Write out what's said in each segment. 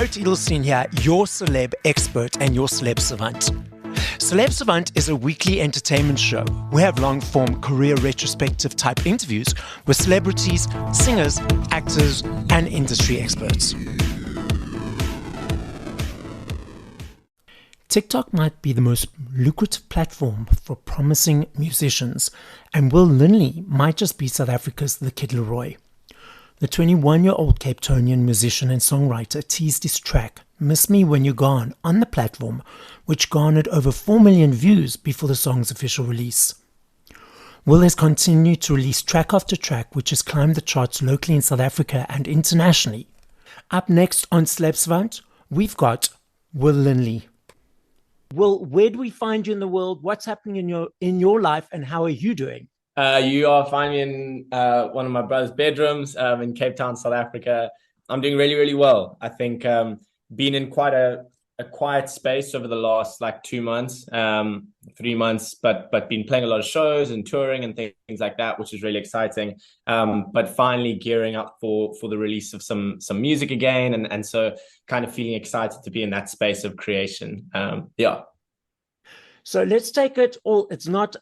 Barret Edelstein here, your celeb expert and your Celeb Savant. Celeb Savant is a weekly entertainment show. We have long-form career retrospective type interviews with celebrities, singers, actors, and industry experts. TikTok might be the most lucrative platform for promising musicians, and Will Linley might just be South Africa's The Kid Leroy. The 21-year-old Cape Townian musician and songwriter teased his track, Miss Me When You're Gone, on the platform, which garnered over 4 million views before the song's official release. Will has continued to release track after track, which has climbed the charts locally in South Africa and internationally. Up next on Celeb Savant, we've got Will Linley. Will, where do we find you in the world? What's happening in your life, and how are you doing? You are finding me in one of my brother's bedrooms in Cape Town, South Africa. I'm doing really, really well. I think been in quite a quiet space over the last 2 months, 3 months, but been playing a lot of shows and touring and things like that, which is really exciting. But finally gearing up for the release of some music again, and so kind of feeling excited to be in that space of creation. So let's take it all. It's not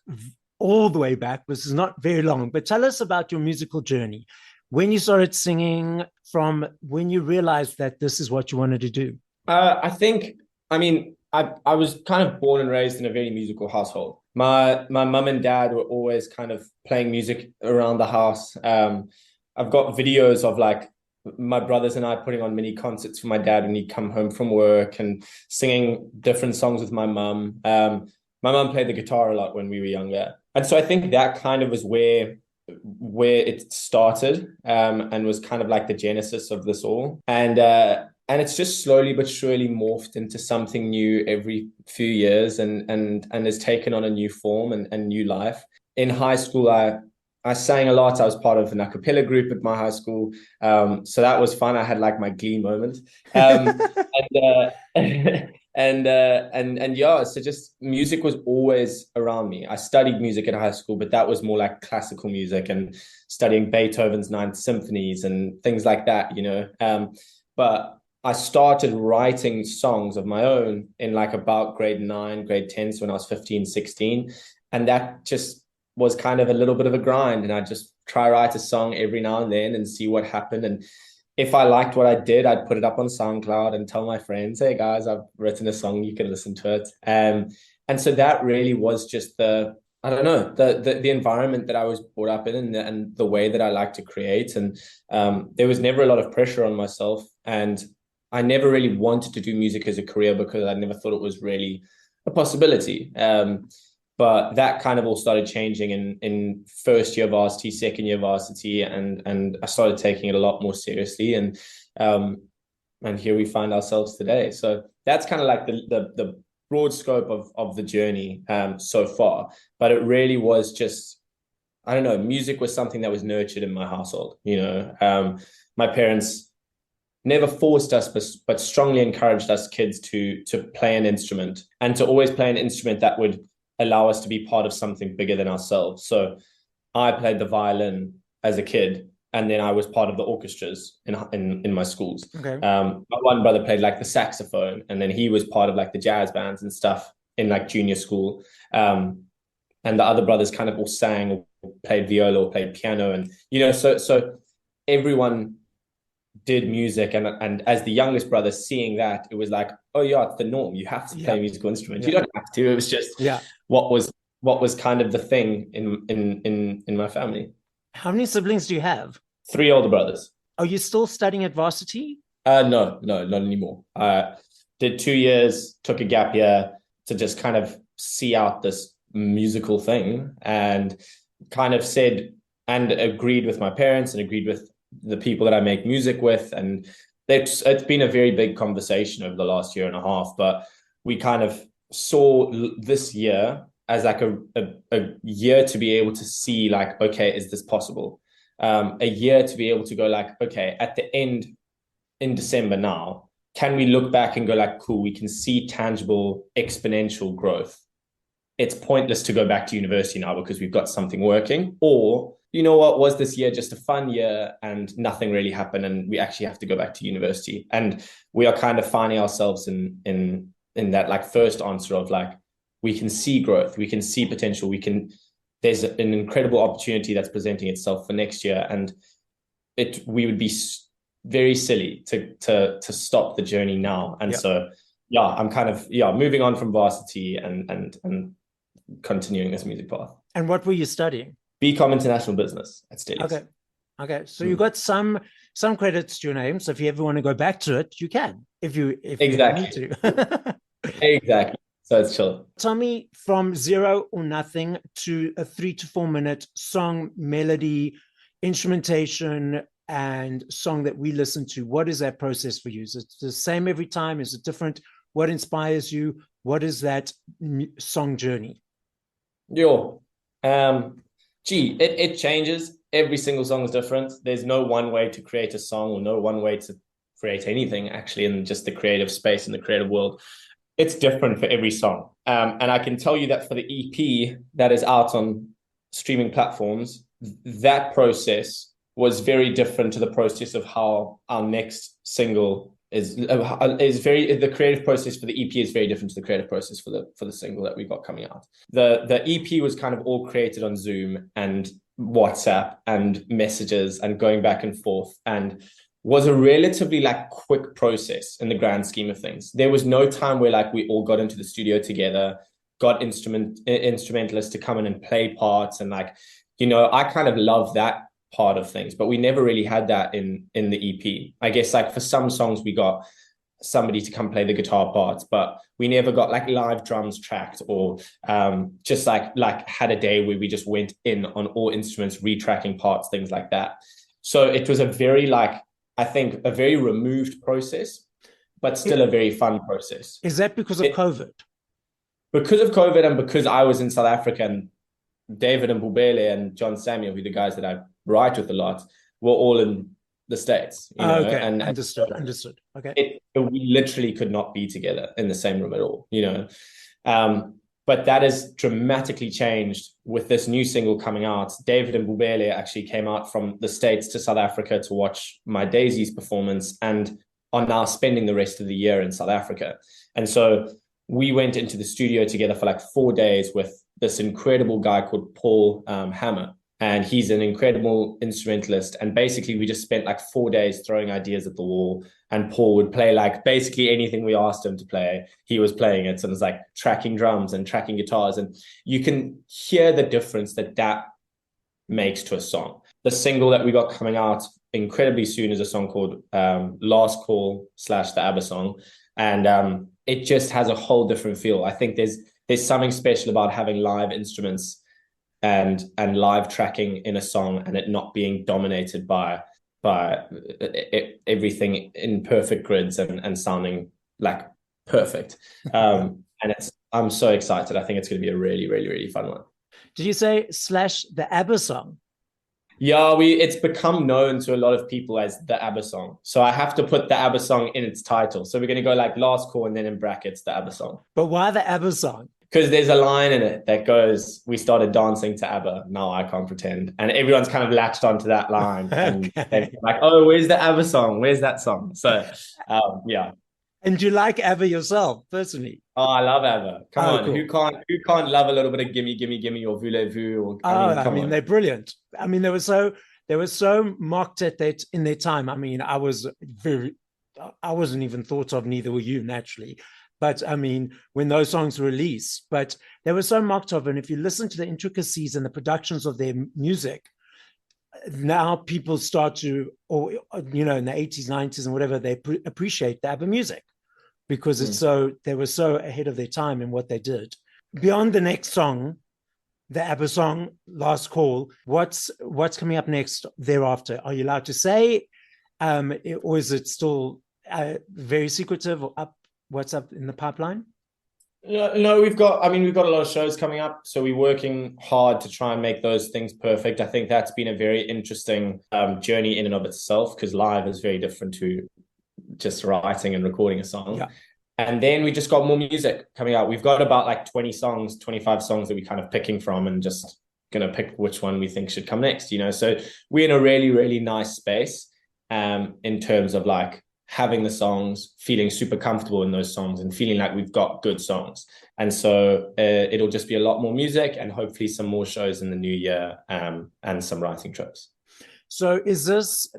all the way back. This is not very long, but tell us about your musical journey. When you started singing, from when you realized that this is what you wanted to do. I was kind of born and raised in a very musical household. My mum and dad were always kind of playing music around the house. I've got videos of my brothers and I putting on mini concerts for my dad when he'd come home from work and singing different songs with my mum. My mum played the guitar a lot when we were younger. And so I think that kind of was where it started, and was kind of like the genesis of this all. And it's just slowly but surely morphed into something new every few years, and has taken on a new form and new life. In high school, I sang a lot. I was part of an a cappella group at my high school. So that was fun. I had my Glee moment. So just music was always around me. I studied music in high school, but that was more like classical music and studying Beethoven's Ninth Symphonies and things like that, but I started writing songs of my own in about grade 9, grade 10, so when I was 15, 16. And that just was kind of a little bit of a grind. And I just try write a song every now and then and see what happened. And if I liked what I did, I'd put it up on SoundCloud and tell my friends, hey guys, I've written a song, you can listen to it. And so that really was just the environment that I was brought up in, and the way that I like to create. And there was never a lot of pressure on myself. And I never really wanted to do music as a career because I never thought it was really a possibility. But that kind of all started changing in first year varsity, second year varsity, and I started taking it a lot more seriously. And here we find ourselves today. So that's kind of the broad scope of the journey so far. But it really was just, I don't know, music was something that was nurtured in my household. My parents never forced us, but strongly encouraged us kids to play an instrument, and to always play an instrument that would allow us to be part of something bigger than ourselves. So I played the violin as a kid, and then I was part of the orchestras in my schools. Okay. My one brother played the saxophone, and then he was part of the jazz bands and stuff in junior school. And the other brothers kind of all sang or played viola or played piano, and so everyone did music, and as the youngest brother, seeing that, it was oh yeah, it's the norm. You have to play a musical instrument. You don't have to. It was just what was kind of the thing in my family. How many siblings do you have? 3 older brothers. Are you still studying at varsity? No, not anymore. Did 2 years, took a gap year to just kind of see out this musical thing, and kind of said and agreed with my parents and agreed with the people that I make music with. And it's been a very big conversation over the last year and a half, but we kind of saw this year as a year to be able to see okay, is this possible? A year to be able to go okay, at the end in December now, can we look back and go cool, we can see tangible exponential growth. It's pointless to go back to university now because we've got something working, or you know what, was this year just a fun year and nothing really happened, and we actually have to go back to university. And we are kind of finding ourselves in that like first answer of like, we can see growth, we can see potential, there's an incredible opportunity that's presenting itself for next year, and we would be very silly to stop the journey now. And so I'm kind of moving on from varsity and continuing this music path. And what were you studying? BCOM International Business at Celeb. Okay. So you got some credits to your name. So if you ever want to go back to it, you can. If Exactly. you need to. Exactly. So it's chill. Tell me, from zero or nothing to a 3 to 4 minute song, melody, instrumentation, and song that we listen to, what is that process for you? Is it the same every time? Is it different? What inspires you? What is that song journey? It changes. Every single song is different. There's no one way to create a song, or no one way to create anything actually in just the creative space, in the creative world. It's different for every song. And I can tell you that for the EP that is out on streaming platforms, that process was very different to the process of how our next single is the creative process for the EP is very different to the creative process for the single that we got coming out. The EP was kind of all created on Zoom and WhatsApp and messages and going back and forth, and was a relatively like quick process in the grand scheme of things. There was no time where like we all got into the studio together, got instrumentalists to come in and play parts, and like, I kind of love that part of things, but we never really had that in the EP. I guess like for some songs we got somebody to come play the guitar parts, but we never got like live drums tracked, or just like had a day where we just went in on all instruments, retracking parts, things like that. So it was a very I think a very removed process, but still a very fun process. Is that because of COVID? Because of COVID, and because I was in South Africa, and David and Bubele and John Samuel, who are the guys that I write with a lot, were all in the States. Okay, and understood. Okay. We literally could not be together in the same room at all, But that has dramatically changed with this new single coming out. David and Bubele actually came out from the States to South Africa to watch my Daisies performance, and are now spending the rest of the year in South Africa. And so we went into the studio together for like 4 days with this incredible guy called Paul Hammer. And he's an incredible instrumentalist. And basically we just spent like 4 days throwing ideas at the wall, and Paul would play like basically anything we asked him to play. He was playing it. So it was like tracking drums and tracking guitars. And you can hear the difference that makes to a song. The single that we got coming out incredibly soon is a song called Last Call / the ABBA song. And it just has a whole different feel. I think there's something special about having live instruments and live tracking in a song, and it not being dominated by everything in perfect grids and sounding like perfect. And I'm so excited. I think it's going to be a really, really, really fun one. Did you say / the ABBA song? Yeah, it's become known to a lot of people as the ABBA song. So I have to put the ABBA song in its title. So we're going to go like Last Call and then in brackets the ABBA song. But why the ABBA song? Because there's a line in it that goes, "We started dancing to ABBA, now I can't pretend." And everyone's kind of latched onto that line. And they're like, "Oh, where's the ABBA song? Where's that song?" So, yeah. And do you like ABBA yourself, personally? Oh, I love ABBA. Come on, cool. Who can't love a little bit of Gimme, Gimme, Gimme, or Voulez-Vous? I mean, they're brilliant. I mean, they were so mocked in their time. I mean, I wasn't even thought of, neither were you, naturally. But I mean, when those songs were released, but they were so mocked of. And if you listen to the intricacies and the productions of their music, now people start to, or in the 80s, 90s and whatever, they appreciate the ABBA music, because they were so ahead of their time in what they did. Beyond the next song, the ABBA song, Last Call, what's coming up next thereafter? Are you allowed to say, or is it still very secretive, or what's up in the pipeline? No, we've got a lot of shows coming up, so we're working hard to try and make those things perfect. I think that's been a very interesting journey in and of itself, because live is very different to just writing and recording a song. Yeah. And then we just got more music coming out. We've got about like 20 songs, 25 songs that we're kind of picking from and just going to pick which one we think should come next, you know? So we're in a really, really nice space in terms of like having the songs, feeling super comfortable in those songs and feeling like we've got good songs. And so it'll just be a lot more music and hopefully some more shows in the new year and some writing trips. So is this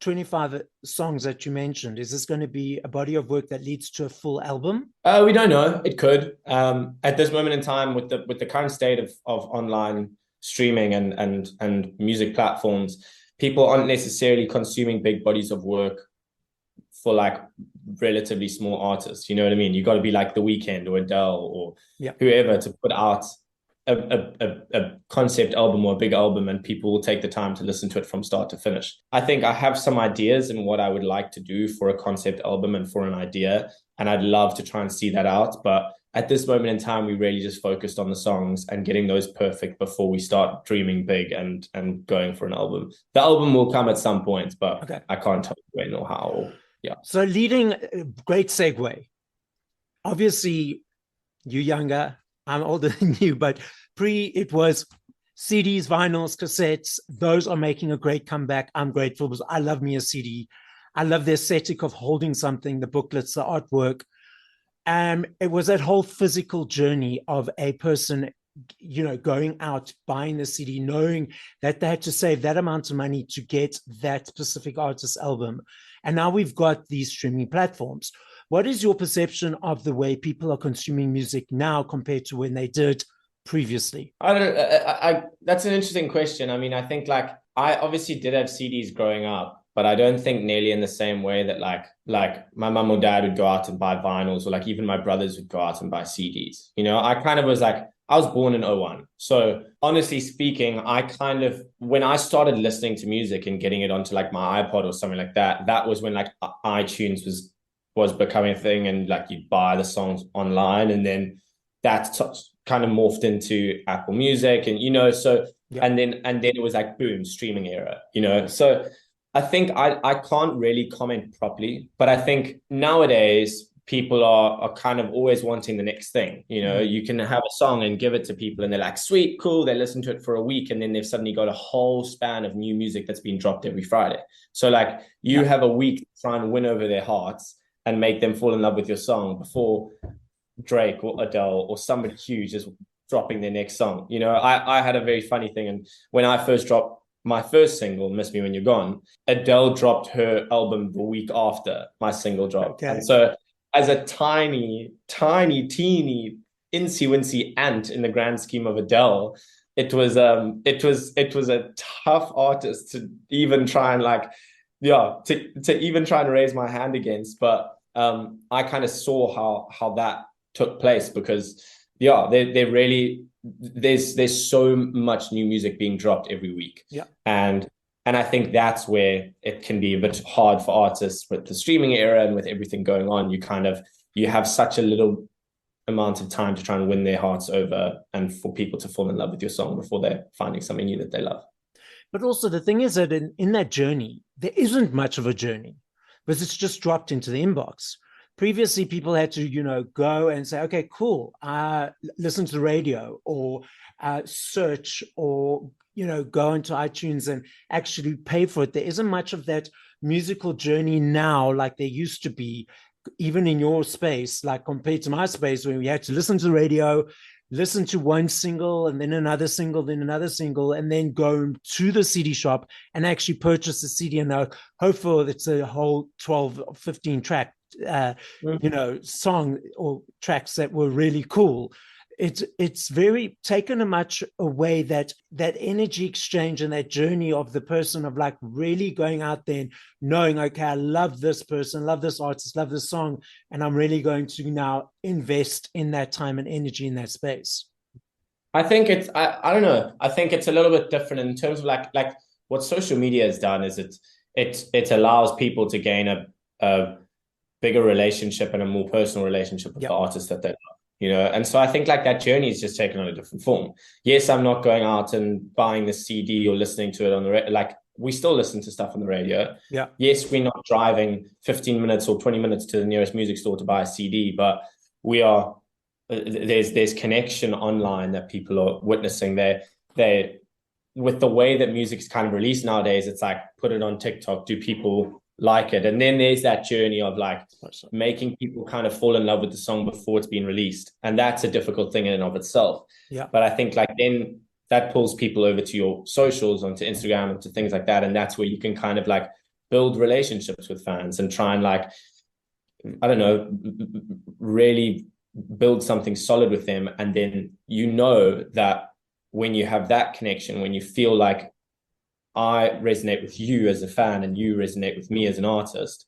25 songs that you mentioned, is this going to be a body of work that leads to a full album? We don't know. It could. At this moment in time, with the current state of online streaming and music platforms, people aren't necessarily consuming big bodies of work for like relatively small artists. You know what I mean? You got to be like The Weeknd or Adele or whoever to put out a concept album or a big album, and people will take the time to listen to it from start to finish. I think I have some ideas in what I would like to do for a concept album and for an idea, and I'd love to try and see that out. But at this moment in time, we really just focused on the songs and getting those perfect before we start dreaming big and going for an album. The album will come at some point, but I can't tell you when or how. Or, So leading, great segue. Obviously, you're younger, I'm older than you, but it was CDs, vinyls, cassettes. Those are making a great comeback. I'm grateful because I love me a CD. I love the aesthetic of holding something, the booklets, the artwork. It was that whole physical journey of a person, you know, going out, buying the CD, knowing that they had to save that amount of money to get that specific artist's album. And now we've got these streaming platforms. What is your perception of the way people are consuming music now compared to when they did previously? I don't know. That's an interesting question. I mean, I think like I obviously did have CDs growing up, but I don't think nearly in the same way that like my mum or dad would go out and buy vinyls, or like even my brothers would go out and buy CDs. You know, I kind of was like, I was born in 2001. So honestly speaking, I kind of, when I started listening to music and getting it onto like my iPod or something like that, that was when like iTunes was becoming a thing, and like you'd buy the songs online, and then that kind of morphed into Apple Music, and you know, so and then it was like boom, streaming era, you know. So I think I can't really comment properly, but I think nowadays people are kind of always wanting the next thing. You know, you can have a song and give it to people and they're like, sweet, cool. They listen to it for a week, and then they've suddenly got a whole span of new music that's been dropped every Friday. So like you have a week to try and win over their hearts and make them fall in love with your song before Drake or Adele or somebody huge is dropping their next song. You know, I had a very funny thing. And when I first dropped my first single, Miss Me When You're Gone, Adele dropped her album the week after my single dropped. And so as a tiny, teeny, incy-wincy ant in the grand scheme of Adele, it was a tough artist to even try and like, to even try and raise my hand against. But I kind of saw how that took place, because they really, there's so much new music being dropped every week. And I think that's where it can be a bit hard for artists with the streaming era and with everything going on. You have such a little amount of time to try and win their hearts over and for people to fall in love with your song before they're finding something new that they love. But also the thing is that in that journey, there isn't much of a journey, because it's just dropped into the inbox. Previously, people had to, you know, go and say, okay, cool, listen to the radio or search or, you know, go into iTunes and actually pay for it. There isn't much of that musical journey now like there used to be, even in your space, like compared to my space, where we had to listen to the radio, listen to one single and then another single, and then go to the CD shop and actually purchase the CD and hope for it's a whole 12 or 15 track you know, song or tracks that were really cool. It's very taken a much away that energy exchange and that journey of the person of like really going out there and knowing, okay, I love this person, love this artist, love this song, and I'm really going to now invest in that time and energy in that space. I think it's I don't know. I think it's a little bit different in terms of like what social media has done is it allows people to gain a bigger relationship and a more personal relationship with the artists that they love. You know, and so I think like that journey is just taken on a different form. Yes, I'm not going out and buying the CD or listening to it on the radio. Like we still listen to stuff on the radio. Yes, we're not driving 15 minutes or 20 minutes to the nearest music store to buy a CD, but we are. There's connection online that people are witnessing. they, with the way that music is kind of released nowadays, it's like, put it on TikTok, do people like it? And then there's that journey of like making people kind of fall in love with the song before it's been released. And that's a difficult thing in and of itself. Yeah. But I think like then that pulls people over to your socials, onto Instagram, and to things like that. And that's where you can kind of like build relationships with fans and try and like, I don't know, really build something solid with them. And then you know that when you have that connection, when you feel like I resonate with you as a fan and you resonate with me as an artist,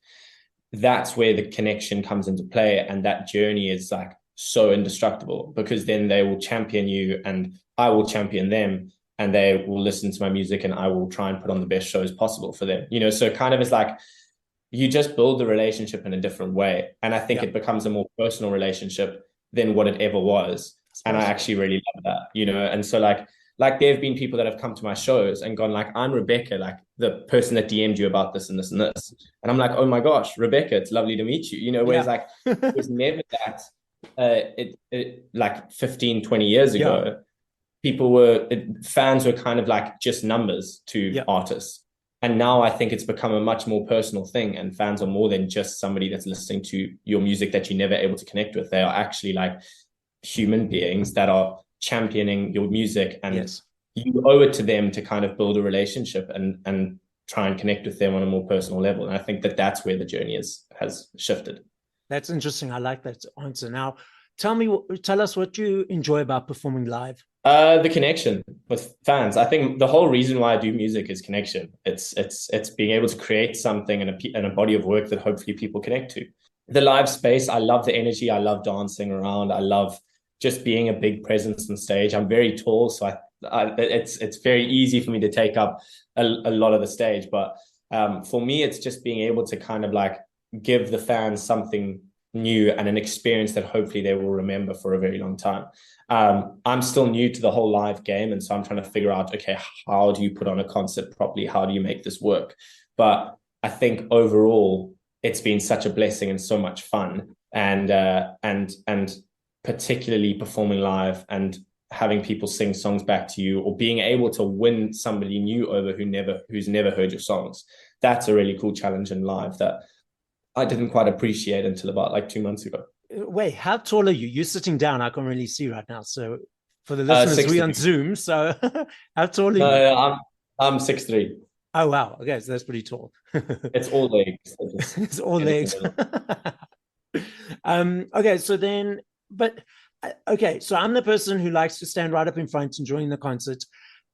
that's where the connection comes into play. And that journey is like so indestructible, because then they will champion you and I will champion them, and they will listen to my music and I will try and put on the best shows possible for them. You know, so kind of it's like you just build the relationship in a different way. And I think it becomes a more personal relationship than what it ever was. And I actually really love that, you know. And so like there have been people that have come to my shows and gone like, I'm Rebecca, like the person that DM'd you about this and this and this. And I'm like, oh my gosh, Rebecca, it's lovely to meet you. You know, whereas like it was never that like 15, 20 years ago, fans were kind of like just numbers to artists. And now I think it's become a much more personal thing, and fans are more than just somebody that's listening to your music that you're never able to connect with. They are actually like human beings that are championing your music, and you owe it to them to kind of build a relationship and try and connect with them on a more personal level. And I think that that's where the journey has shifted. That's interesting. I like that answer. Now, tell us what you enjoy about performing live. The connection with fans. I think the whole reason why I do music is connection. It's being able to create something and a body of work that hopefully people connect to. The live space, I love the energy. I love dancing around. I love just being a big presence on stage. I'm very tall, so it's very easy for me to take up a lot of the stage. But for me, it's just being able to kind of like give the fans something new and an experience that hopefully they will remember for a very long time. I'm still new to the whole live game, and so I'm trying to figure out, okay, how do you put on a concert properly? How do you make this work? But I think overall, it's been such a blessing and so much fun, and particularly performing live and having people sing songs back to you, or being able to win somebody new over who's never heard your songs. That's a really cool challenge in live that I didn't quite appreciate until about like 2 months ago. Wait, how tall are you? You're sitting down. I can't really see right now. So for the listeners, we're on Zoom. So how tall are you? I'm 6'3". Oh, wow. Okay, so that's pretty tall. It's all legs. It's all legs. Okay, so then, okay, so I'm the person who likes to stand right up in front enjoying the concert.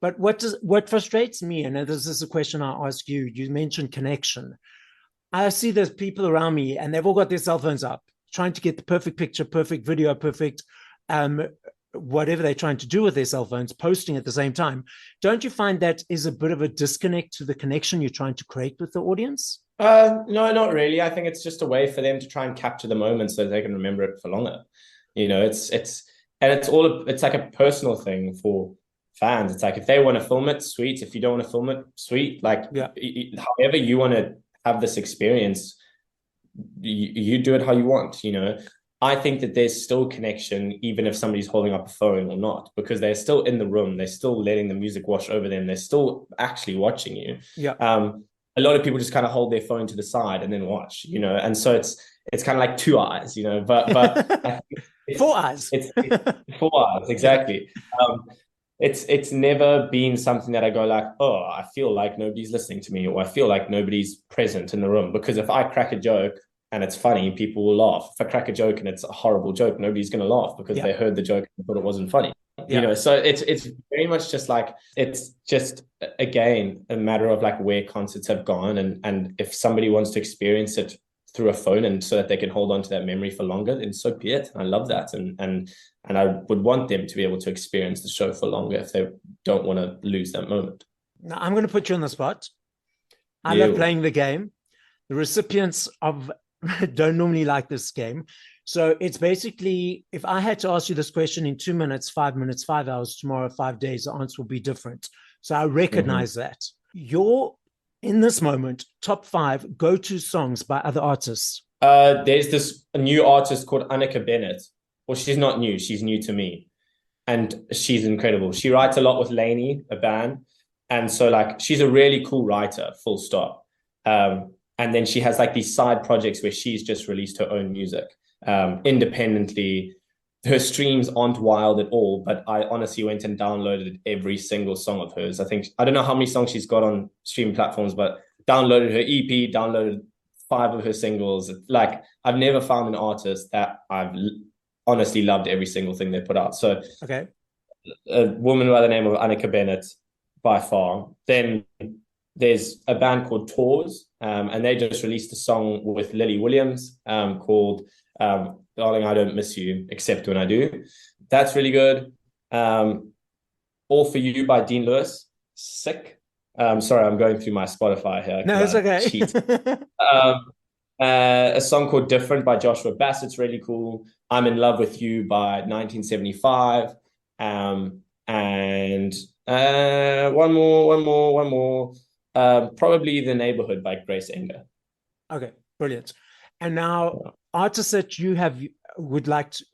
But what frustrates me, and this is a question I ask you, you mentioned connection. I see there's people around me and they've all got their cell phones up, trying to get the perfect picture, perfect video, perfect whatever they're trying to do with their cell phones, posting at the same time. Don't you find that is a bit of a disconnect to the connection you're trying to create with the audience? No, not really. I think it's just a way for them to try and capture the moment so they can remember it for longer. You know, it's like a personal thing for fans. It's like, if they want to film it, sweet. If you don't want to film it, sweet. Like, however you want to have this experience, you do it how you want, you know. I think that there's still connection, even if somebody's holding up a phone or not, because they're still in the room. They're still letting the music wash over them. They're still actually watching you. A lot of people just kind of hold their phone to the side and then watch, you know. And so it's kind of like two eyes, you know, but I think four eyes. It's 4 eyes, exactly. It's never been something that I go like, oh, I feel like nobody's listening to me, or I feel like nobody's present in the room. Because if I crack a joke and it's funny, people will laugh. If I crack a joke and it's a horrible joke, nobody's going to laugh because they heard the joke and thought it wasn't funny. You know, so it's very much just like, it's just, again, a matter of like where concerts have gone, and if somebody wants to experience it through a phone and so that they can hold on to that memory for longer, then so be it. I love that, and I would want them to be able to experience the show for longer if they don't want to lose that moment. Now, I'm going to put you on the spot. I love playing the game. The recipients don't normally like this game. So it's basically, if I had to ask you this question in 2 minutes, 5 minutes, 5 hours, tomorrow, 5 days, the answer will be different. So I recognize that. You're, in this moment, top 5 go-to songs by other artists. There's a new artist called Annika Bennett. Well, she's not new. She's new to me. and she's incredible. She writes a lot with Lainey, a band. And so like, she's a really cool writer, full stop. And then she has like these side projects where she's just released her own music independently. Her streams aren't wild at all, but I honestly went and downloaded every single song of hers. I don't know how many songs she's got on streaming platforms, but downloaded her EP, downloaded 5 of her singles. Like, I've never found an artist that I've honestly loved every single thing they put out. So okay, a woman by the name of Annika Bennett, by far. Then there's a band called Tours, and they just released a song with Lily Williams called Darling, I Don't Miss You, Except When I Do. That's really good. All For You by Dean Lewis. Sick. Sorry, I'm going through my Spotify here. No, it's okay. Cheat. A song called Different by Joshua Bassett's really cool. I'm in Love with You by 1975. And one more. Probably The Neighborhood by Grace Enger. Okay, brilliant. And now, artists that you would like to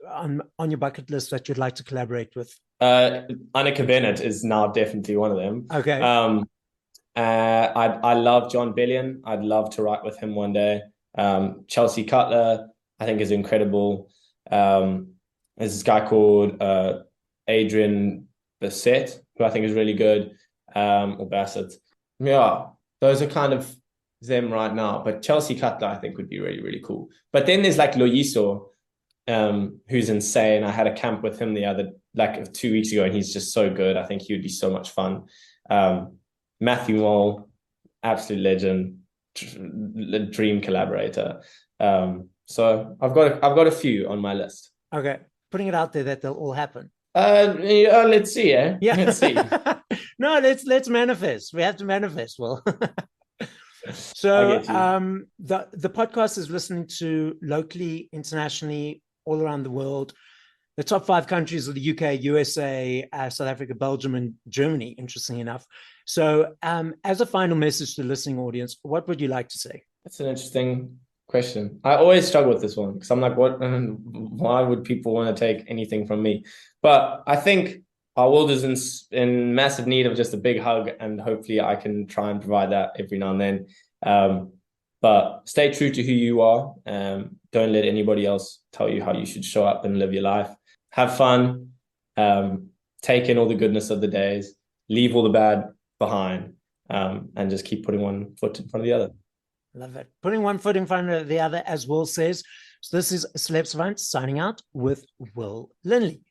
on your bucket list that you'd like to collaborate with. Annika Bennett is now definitely one of them. Okay. I love John Bellion. I'd love to write with him one day. Chelsea Cutler, I think, is incredible. There's this guy called Adrian Bassett, who I think is really good. Or Bassett. Yeah, those are kind of them right now. But Chelsea Cutler, I think, would be really, really cool. But then there's like Loyiso, who's insane. I had a camp with him 2 weeks ago, and he's just so good. I think he would be so much fun. Matthew Wall, absolute legend, dream collaborator. So I've got a few on my list. Okay, putting it out there that they'll all happen. Let's see. Yeah, let's see. No, let's manifest. We have to manifest. Well, so the podcast is listening to locally, internationally, all around the world. The top 5 countries are the UK, USA, South Africa, Belgium, and Germany, interestingly enough. So as a final message to the listening audience, what would you like to say? That's an interesting question. I always struggle with this one because I'm like, why would people want to take anything from me? But I think our world is in massive need of just a big hug, and hopefully I can try and provide that every now and then. But stay true to who you are. Don't let anybody else tell you how you should show up and live your life. Have fun. Take in all the goodness of the days. Leave all the bad behind. And just keep putting one foot in front of the other. Love it. Putting one foot in front of the other, as Will says. So this is Celeb Savant signing out with Will Linley.